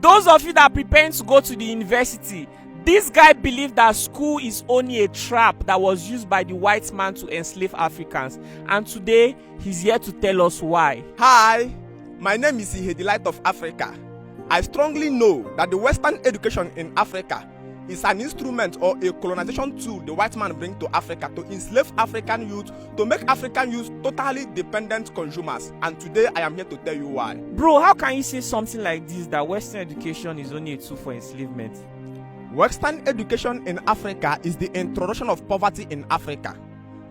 those of you that are preparing to go to the university, this guy believed that school is only a trap that was used by the white man to enslave Africans. And today, he's here to tell us why. Hi, my name is Ihe, the Light of Africa. I strongly know that the Western education in Africa is an instrument or a colonization tool the white man brings to Africa to enslave African youth, to make African youth totally dependent consumers. And today, I am here to tell you why. Bro, how can you say something like this, that Western education is only a tool for enslavement? Western education in Africa is the introduction of poverty in Africa.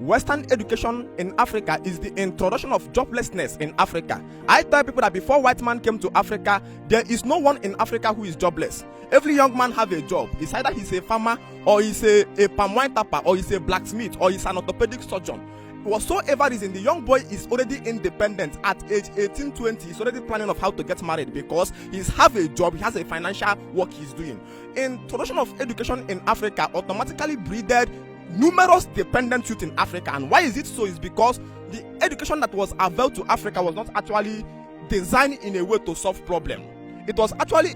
Western education in Africa is the introduction of joblessness in Africa. I tell people that before white man came to Africa, there is no one in Africa who is jobless. Every young man have a job. It's either he's a farmer, or he's a palm wine tapper, or he's a blacksmith, or he's an orthopedic surgeon. Whatsoever reason, the young boy is already independent. At age 18, 20, he's already planning of how to get married because he's have a job, he has a financial work he's doing. Introduction of education in Africa automatically breeded numerous dependent youth in Africa. And why is it so? Is because the education that was available to Africa was not actually designed in a way to solve problem. It was actually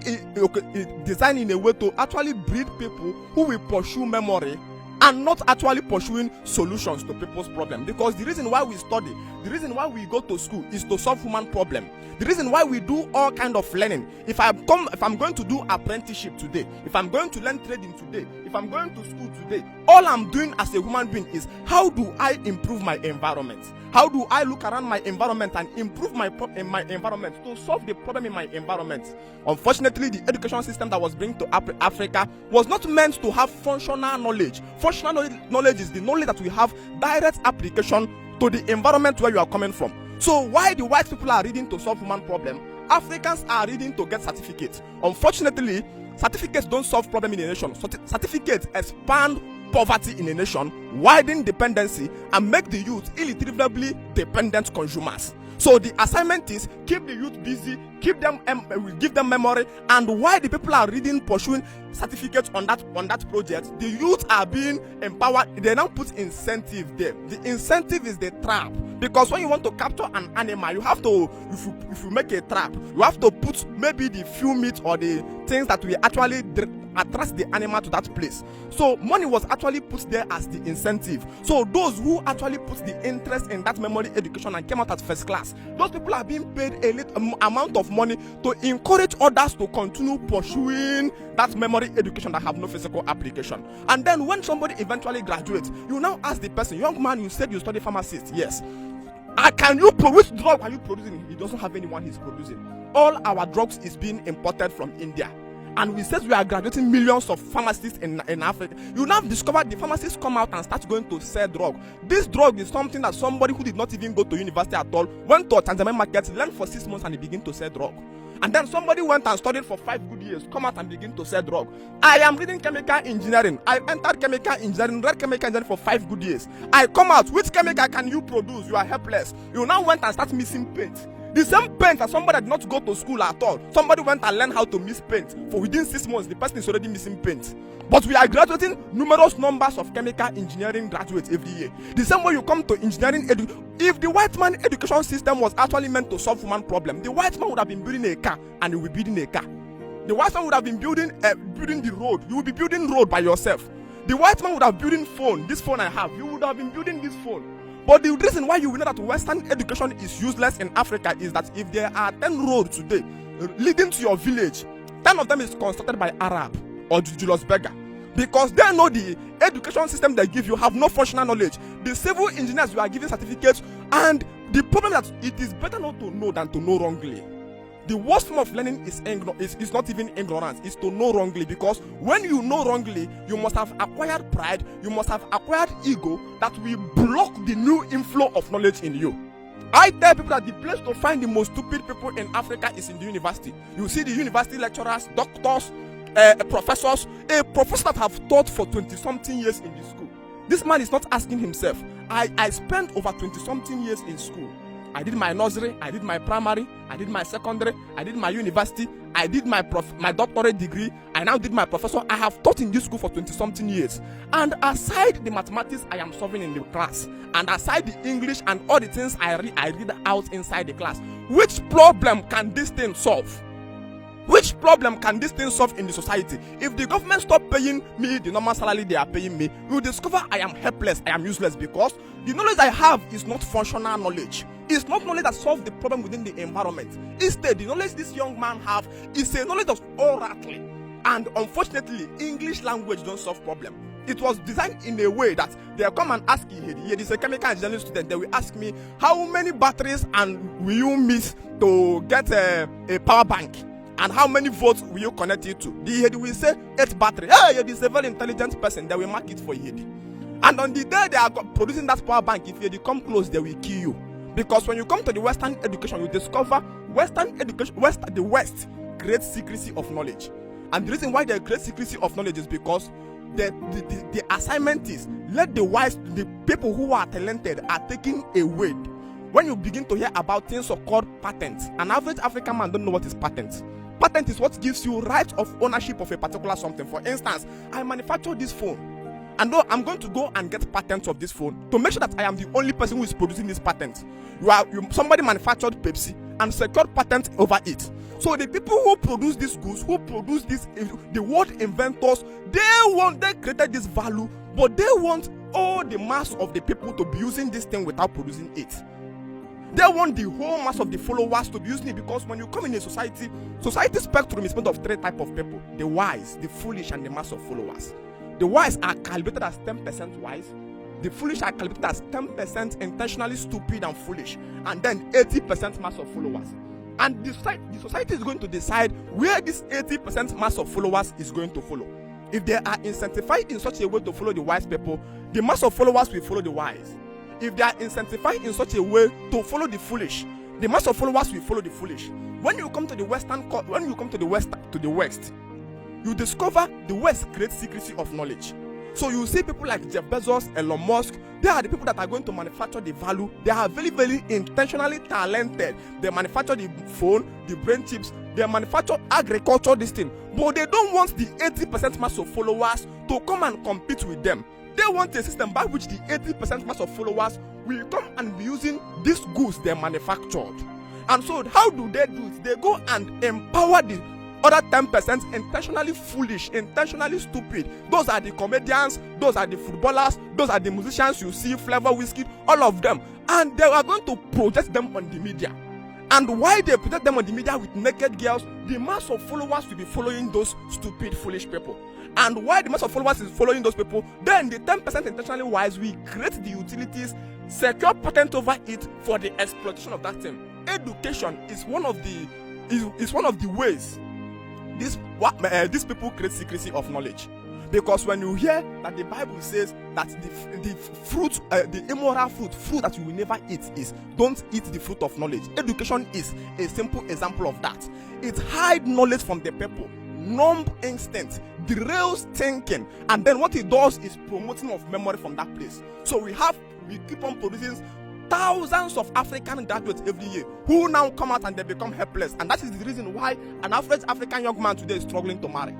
designed in a way to actually breed people who will pursue memory and not actually pursuing solutions to people's problems. Because the reason why we study, the reason why we go to school is to solve human problem. The reason why we do all kind of learning. If I'm going to do apprenticeship today, if I'm going to learn trading today, if I'm going to school today, all I'm doing as a human being is how do I improve my environment? How do I look around my environment and improve my environment to solve the problem in my environment? Unfortunately, the education system that was bring to Africa was not meant to have functional knowledge. Functional knowledge is the knowledge that we have direct application to the environment where you are coming from. So why the white people are reading to solve human problem, Africans are reading to get certificates. Unfortunately, certificates don't solve problem in a nation. Certificates expand poverty in a nation, widen dependency, and make the youth irretrievably dependent consumers. So the assignment is keep the youth busy, give them memory, and while the people are reading, pursuing certificates on that project, the youth are being empowered. They now put incentive there. The incentive is the trap, because when you want to capture an animal, you have to, if you make a trap, you have to put maybe the few meat or the things that will actually attract the animal to that place. So money was actually put there as the incentive. So those who actually put the interest in that memory education and came out at first class, those people are being paid a little amount of money to encourage others to continue pursuing that memory education that have no physical application. And then when somebody eventually graduates, you now ask the person, young man, you said you study pharmacist. Yes. Can you produce drug? Are you producing? He doesn't have anyone he's producing. All our drugs is being imported from India. And we said we are graduating millions of pharmacists in Africa. You now discover the pharmacists come out and start going to sell drug. This drug is something that somebody who did not even go to university at all went to a Tanzania market, learned for 6 months, and he began to sell drug. And then somebody went and studied for 5 good years, come out and begin to sell drug. I am reading chemical engineering. I entered chemical engineering, read chemical engineering for 5 good years. I come out, which chemical can you produce? You are helpless. You now went and start mixing paint. The same paint as somebody did not go to school at all. Somebody went and learned how to mix paint. For within 6 months, the person is already missing paint. But we are graduating numerous numbers of chemical engineering graduates every year. The same way you come to engineering if the white man education system was actually meant to solve human problem, the white man would have been building a car and he will be building a car. The white man would have been building the road. You will be building road by yourself. The white man would have building phone. This phone I have, you would have been building this phone. But the reason why you will know that Western education is useless in Africa is that if there are 10 roads today leading to your village, 10 of them is constructed by Arab or Julius Berger. Because they know the education system they give you have no functional knowledge. The civil engineers you are giving certificates, and the problem that it is better not to know than to know wrongly. The worst form of learning is not even ignorance, it's to know wrongly. Because when you know wrongly, you must have acquired pride, you must have acquired ego that will block the new inflow of knowledge in you. I tell people that the place to find the most stupid people in Africa is in the university. You see the university lecturers, doctors, professors, a professor that have taught for 20-something years in the school. This man is not asking himself, I spent over 20-something years in school. I did my nursery, I did my primary, I did my secondary, I did my university, I did my doctorate degree, I now did my professor. I have taught in this school for 20-something years. And aside the mathematics I am solving in the class, and aside the English and all the things I read out inside the class, which problem can this thing solve? Which What problem can this thing solve in the society? If the government stop paying me the normal salary they are paying me, we will discover I am helpless, I am useless, because the knowledge I have is not functional knowledge. It's not knowledge that solves the problem within the environment. Instead, the knowledge this young man have is a knowledge of oratory. And unfortunately, English language don't solve problem. It was designed in a way that they'll come and ask you, here is a chemical engineering student, they will ask me, how many batteries and will you miss to get a power bank? And how many volts will you connect it to? The head will say 8 batteries. Hey, this is a very intelligent person, they will mark it for you. And on the day they are producing that power bank, if you come close, they will kill you. Because when you come to the Western education, you discover Western education, the West creates secrecy of knowledge. And the reason why they create secrecy of knowledge is because the assignment is, let the wise, the people who are talented are taking away. When you begin to hear about things called patents, an average African man don't know what is patent. Patent is what gives you right of ownership of a particular something. For instance, I manufacture this phone. And though I'm going to go and get patents of this phone to make sure that I am the only person who is producing this patent. Somebody manufactured Pepsi and secured patent over it. So the people who produce these goods, who produce this, the word inventors, they created this value, but they want all the mass of the people to be using this thing without producing it. They want the whole mass of the followers to be using it, because when you come in a society spectrum is made of 3 types of people: the wise, the foolish, and the mass of followers. The wise are calibrated as 10% wise. The foolish are calibrated as 10% intentionally stupid and foolish, and then 80% mass of followers. And the society is going to decide where this 80% mass of followers is going to follow. If they are incentivized in such a way to follow the wise people, the mass of followers will follow the wise. If they are incentivized in such a way to follow the foolish, the mass of followers will follow the foolish. When you come to the West, you discover the West creates secrecy of knowledge. So you see people like Jeff Bezos, Elon Musk, they are the people that are going to manufacture the value. They are very, very intentionally talented. They manufacture the phone, the brain chips, they manufacture agriculture, this thing. But they don't want the 80% mass of followers to come and compete with them. They want a system by which the 80% mass of followers will come and be using these goods they manufactured. And so how do they do it? They go and empower the other 10% intentionally foolish, intentionally stupid. Those are the comedians, those are the footballers, those are the musicians you see, Flavor, Whiskey, all of them. And they are going to project them on the media. And why they project them on the media with naked girls, the mass of followers will be following those stupid, foolish people. And why the mass of followers is following those people, then the 10% intentionally wise will create the utilities, secure patent over it for the exploitation of that thing. Education is one of the ways these people create secrecy of knowledge. Because when you hear that the Bible says that the fruit, the immoral fruit that you will never eat, is don't eat the fruit of knowledge. Education is a simple example of that. It hides knowledge from the people, numb instinct, derails thinking, and then what it does is promoting of memory from that place. So we keep on producing thousands of African graduates every year who now come out and they become helpless. And that is the reason why an average African young man today is struggling to marry.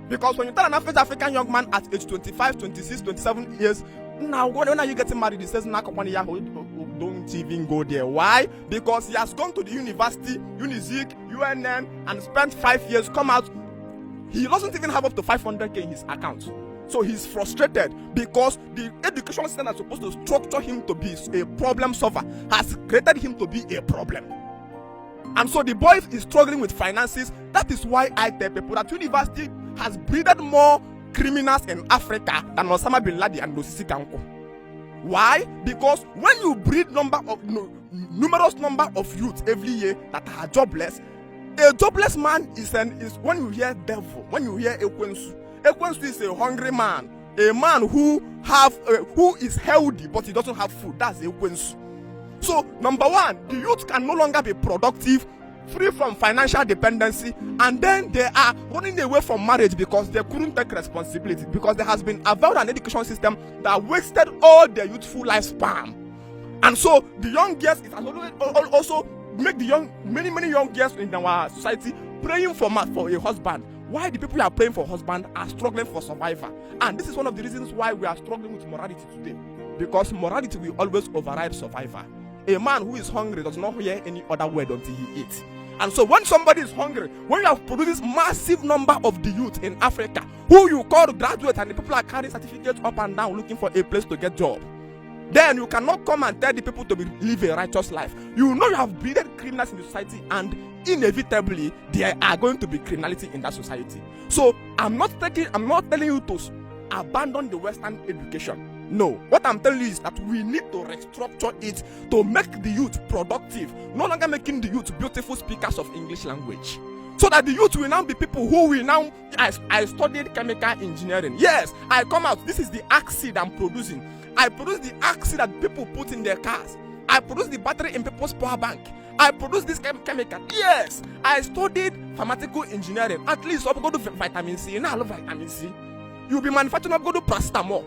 Because when you tell an average African young man at age 25, 26, 27 years, now when are you getting married? He says, don't even go there. Why? Because he has gone to the university, Unizik, UNN, and spent 5 years, come out. He doesn't even have up to 500k in his account. So he's frustrated because the education system that's supposed to structure him to be a problem solver has created him to be a problem. And so the boy is struggling with finances. That is why I tell people that university has breeded more criminals in Africa than Osama bin Laden and Osisi Kanko. Why? Because when you breed numerous number of youths every year that are jobless, a jobless man is when you hear devil, when you hear Ekwensu. Ekwensu is a hungry man, a man who is healthy but he doesn't have food. That's Ekwensu. So number one, the youth can no longer be productive, free from financial dependency, and then they are running away from marriage because they couldn't take responsibility, because there has been about an education system that wasted all their youthful lifespan. And so the young girls, it has also make the many young girls in our society praying for a husband. Why the people who are praying for husband are struggling for survival. And this is one of the reasons why we are struggling with morality today. Because morality will always override survival. A man who is hungry does not hear any other word until he eats. And so when somebody is hungry, when you have produced this massive number of the youth in Africa, who you call graduates, and the people are carrying certificates up and down looking for a place to get job, then you cannot come and tell the people to live a righteous life. You know you have breeded criminals in the society, and inevitably there are going to be criminality in that society. So I'm not telling you to abandon the Western education. No, what I'm telling you is that we need to restructure it to make the youth productive, no longer making the youth beautiful speakers of English language. So that the youth will now be people who will now, I studied chemical engineering. Yes, I come out, this is the acid I'm producing. I produce the acid that people put in their cars. I produce the battery in people's power bank. I produce this chemical. Yes, I studied pharmaceutical engineering. At least I'll go to vitamin C. Now I love vitamin C. You'll be manufacturing, I'll go to paracetamol.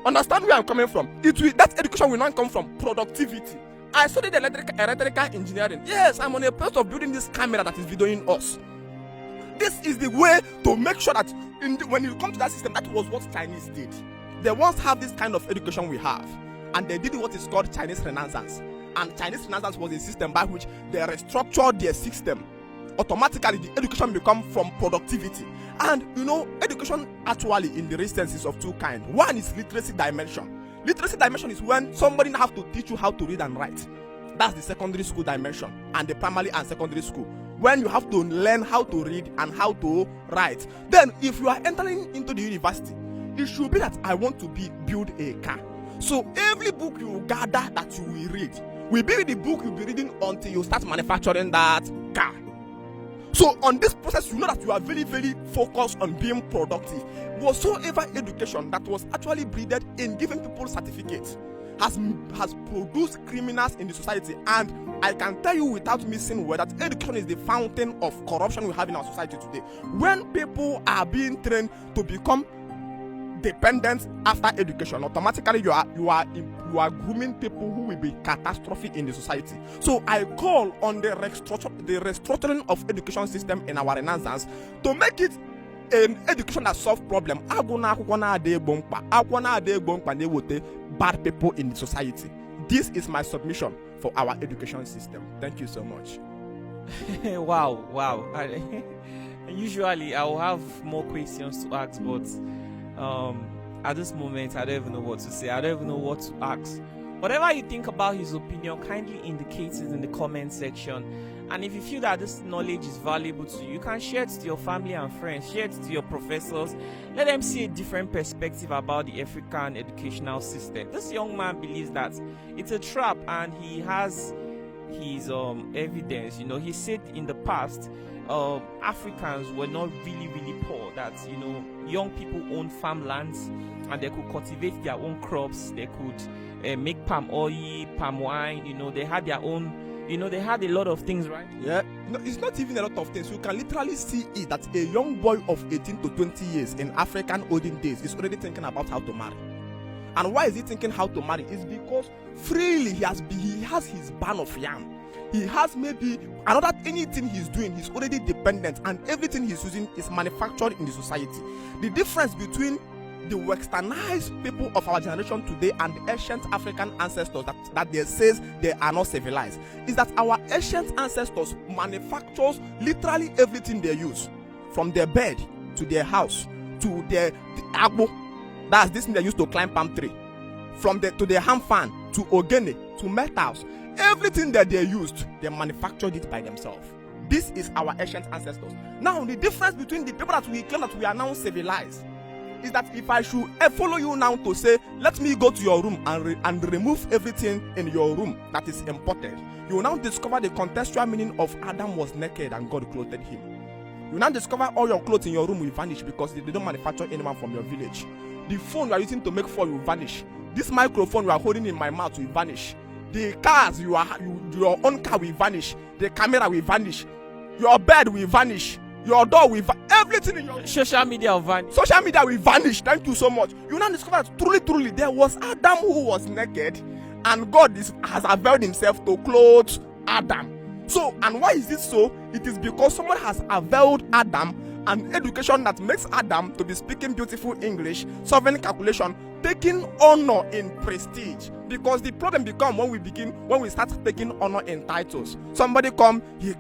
Understand where I'm coming from? That education will not come from productivity. I studied electrical engineering. Yes, I'm on a process of building this camera that is videoing us. This is the way to make sure that when you come to that system, that was what Chinese did. They once have this kind of education we have, and they did what is called Chinese Renaissance. And Chinese Renaissance was a system by which they restructured their system. Automatically, the education become from productivity. And you know, education actually in the real sense is of two kinds. One is literacy dimension. Literacy dimension is when somebody have to teach you how to read and write. That's the secondary school dimension, and the primary and secondary school, when you have to learn how to read and how to write. Then if you are entering into the university, it should be that I want to build a car. So every book you gather that you will read will be the book you'll be reading until you start manufacturing that car. So on this process, you know that you are very, very focused on being productive. Whatsoever education that was actually breeded in giving people certificates has produced criminals in the society. And I can tell you without missing word that education is the fountain of corruption we have in our society today. When people are being trained to become dependent after education, automatically you are grooming people who will be catastrophic in the society. So I call on the restructuring of education system in our Renaissance to make it an education that solves problem. Bad people in the society. This is my submission for our education system. Thank you so much. Wow. Usually I will have more questions to ask, but at this moment I don't even know what to say. I don't even know what to ask. Whatever you think about his opinion, kindly indicate it in the comment section. And if you feel that this knowledge is valuable to you, you can share it to your family and friends, share it to your professors. Let them see a different perspective about the African educational system. This young man believes that it's a trap, and he has his evidence. You know, he said in the past Africans were not really poor, that young people owned farmlands and they could cultivate their own crops. They could make palm oil, palm wine. They had their own, they had a lot of things, right? Yeah, no, it's not even a lot of things. You can literally see it that a young boy of 18 to 20 years in African olden days is already thinking about how to marry. And why is he thinking how to marry? It's because freely he has his barn of yam. He has maybe anything he's doing, he's already dependent, and everything he's using is manufactured in the society. The difference between the westernized people of our generation today and the ancient African ancestors that they says they are not civilized is that our ancient ancestors manufactures literally everything they use, from their bed to their house to the agbo. That's this thing they used to climb palm tree. To their hand fan to ogene to metals. Everything that they used, they manufactured it by themselves. This is our ancient ancestors. Now, the difference between the people that we claim that we are now civilized is that if I should follow you now to say, let me go to your room and remove everything in your room that is imported, you will now discover the contextual meaning of Adam was naked and God clothed him. You will now discover all your clothes in your room will vanish because they don't manufacture anyone from your village. The phone you are using to make phone will vanish. This microphone you are holding in my mouth will vanish. The cars your own car will vanish. The camera will vanish. Your bed will vanish. Your door will vanish. Everything in your social media will vanish. Social media will vanish. Thank you so much. You now discover that truly there was Adam who was naked, and God has availed himself to clothe Adam. So, and why is this so? It is because someone has availed Adam an education that makes Adam to be speaking beautiful English, solving calculation, taking honor in prestige. Because the problem becomes when we start taking honor in titles. Somebody come, he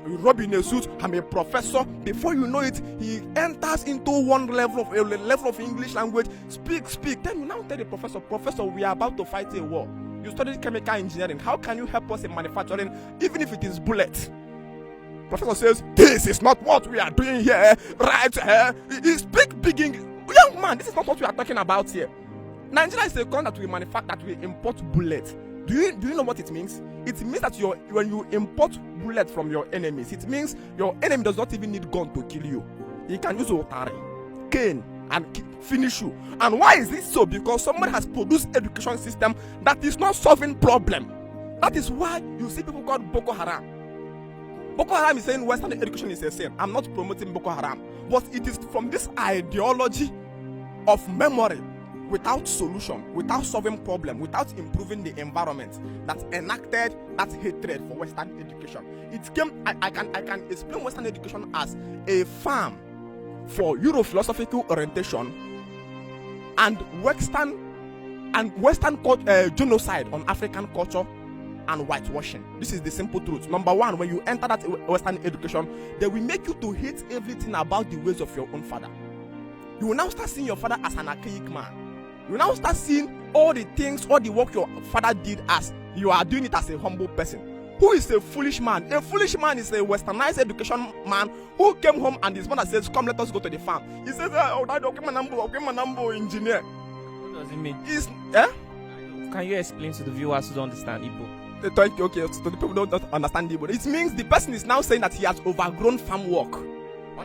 rob in a suit, I'm a professor. Before you know it, he enters into one level of English language. Speak. Then you now tell the professor, we are about to fight a war. You studied chemical engineering. How can you help us in manufacturing, even if it is bullet? Professor says, this is not what we are doing here, right here. He speak big English. Young man, this is not what we are talking about here. Nigeria is a country that we manufacture, that we import bullets. Do you know what it means? It means that when you import bullets from your enemies, it means your enemy does not even need gun to kill you. He can use otari, cane, and finish you. And why is this so? Because somebody has produced education system that is not solving problem. That is why you see people called Boko Haram. Boko Haram is saying Western education is a sin. I'm not promoting Boko Haram, but it is from this ideology of memory without solution, without solving problem, without improving the environment, that enacted that hatred for Western education. It came. I can explain Western education as a farm for Euro-philosophical orientation and Western genocide on African culture and whitewashing. This is the simple truth. Number one, when you enter that Western education, they will make you to hate everything about the ways of your own father. You will now start seeing your father as an archaic man. You will now start seeing all the things, all the work your father did as you are doing it as a humble person. Who is a foolish man? A foolish man is a westernized education man who came home and his mother says, come, let us go to the farm. He says, oh, Dad, okay, my number, engineer. What does it mean? Can you explain to the viewers who don't understand Igbo? Okay, to the people who don't understand Igbo. It means the person is now saying that he has overgrown farm work.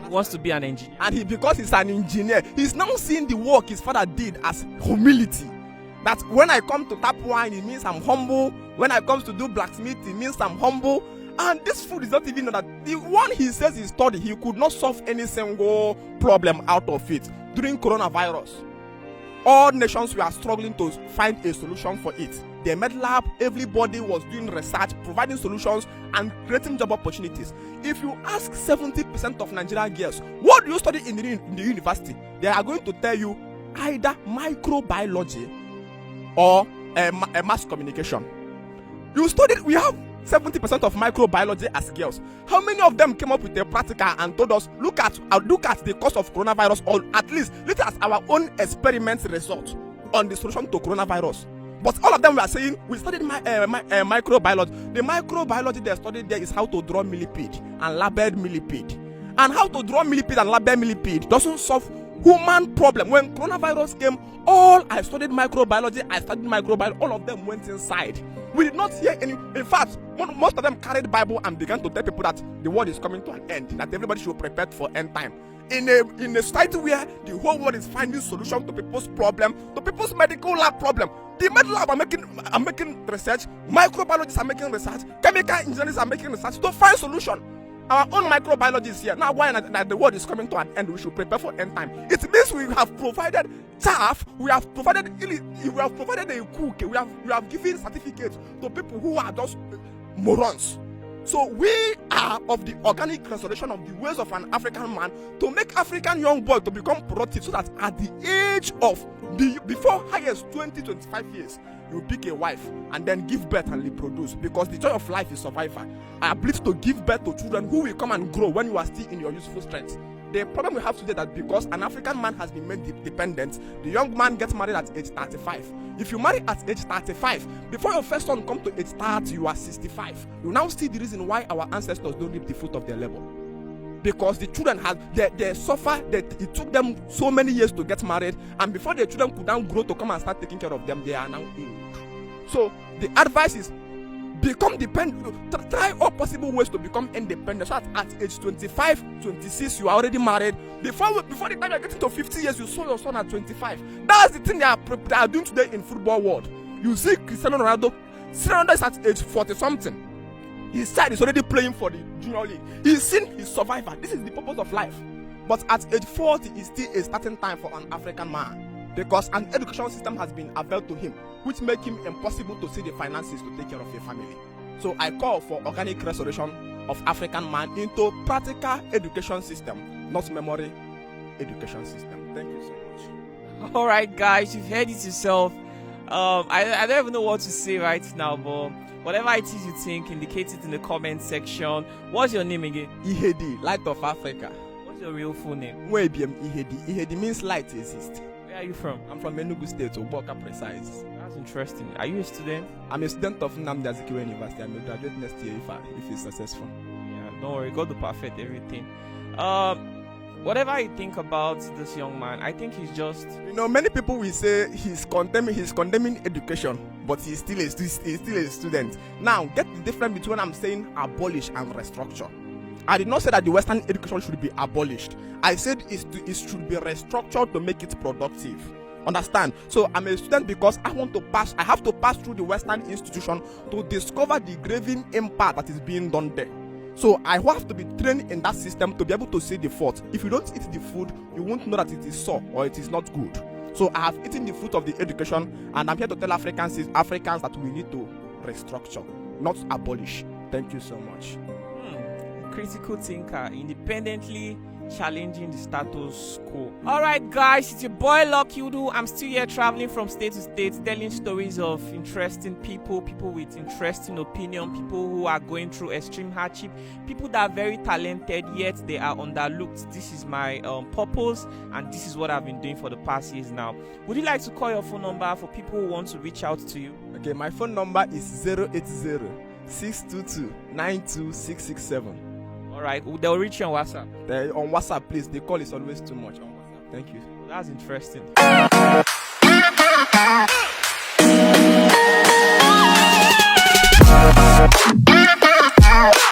He wants to be an engineer. And because he's an engineer, he's now seeing the work his father did as humility. That when I come to tap wine, it means I'm humble. When I come to do blacksmith, it means I'm humble. And this food is not even that. The one he says he studied, he could not solve any single problem out of it. During coronavirus, all nations were struggling to find a solution for it. They made lab, everybody was doing research, providing solutions and creating job opportunities. If you ask 70% of Nigerian girls, what do you study in the university? They are going to tell you either microbiology or mass communication. You studied, we have 70% of microbiology as girls. How many of them came up with a practical and told us, look at the cause of coronavirus, or at least look at our own experiment result on the solution to coronavirus? But all of them were saying, we studied microbiology. The microbiology they studied there is how to draw millipede and label millipede. And how to draw millipede and label millipede doesn't solve human problem. When coronavirus came, I studied microbiology, all of them went inside. We did not hear any. In fact, most of them carried Bible and began to tell people that the world is coming to an end, that everybody should prepare for end time. In a society where the whole world is finding solution to people's problem, to people's medical lab problem. The medical lab are making research, microbiologists are making research, chemical engineers are making research to find solution. Our own microbiology is here. Now, why that the world is coming to an end, we should prepare for end time. It means we have provided staff, we have provided a cook, we have given certificates to people who are just morons. So we are of the organic restoration of the ways of an African man to make African young boy to become productive, so that at the age of before highest 20-25 years, you pick a wife and then give birth and reproduce, because the joy of life is survival. I ability to give birth to children who will come and grow when you are still in your useful strength. The problem we have today is that because an African man has been made dependent, the young man gets married at age 35. If you marry at age 35, before your first son comes to age 30, you are 65. You now see the reason why our ancestors don't reap the fruit of their labor. Because the children they suffer, that it took them so many years to get married, and before the children could now grow to come and start taking care of them, they are now ill. So the advice is, become dependent. Try all possible ways to become independent. So at age 25, 26, you are already married. Before the time you are getting to 50 years, you saw your son at 25. That's the thing they are doing today in football world. You see Cristiano Ronaldo is at age 40 something. His side is already playing for the junior league. He's seen his survivor. This is the purpose of life. But at age 40 is still a starting time for an African man, because an education system has been availed to him, which make him impossible to see the finances to take care of a family. So I call for organic restoration of African man into practical education system, not memory education system. Thank you so much. All right, guys, you've heard it yourself. I don't even know what to say right now, but whatever it is you think, indicate it in the comment section. What's your name again? Ihedi, Light of Africa. What's your real full name? Nwebiem Ihedi. Ihedi means light exists. Where are you from? I'm from Enugu State, Oboka precise. That's interesting. Are you a student? I'm a student of Nnamdi Azikiwe University. I'm a graduate next year if it's successful. Yeah, don't worry, God will perfect everything. Whatever you think about this young man, I think he's just... Many people will say he's condemning education, but he's still a student. Now, get the difference between I'm saying abolish and restructure. I did not say that the Western education should be abolished. I said it should be restructured to make it productive. Understand? So I'm a student because I have to pass through the Western institution to discover the graving impact that is being done there. So I have to be trained in that system to be able to see the fault. If you don't eat the food, you won't know that it is sour or it is not good. So I have eaten the fruit of the education, and I'm here to tell Africans that we need to restructure, not abolish. Thank you so much. Critical thinker, independently challenging the status quo. Alright guys, it's your boy Lucky Udu. I'm still here traveling from state to state, telling stories of interesting people with interesting opinion, people who are going through extreme hardship, people that are very talented yet they are underlooked. This is my purpose, and this is what I've been doing for the past years now. Would you like to call your phone number for people who want to reach out to you? Okay, my phone number is 080-622-92667. Alright, they'll reach you on WhatsApp. On WhatsApp, please. The call is always too much on WhatsApp. Thank you. That's interesting.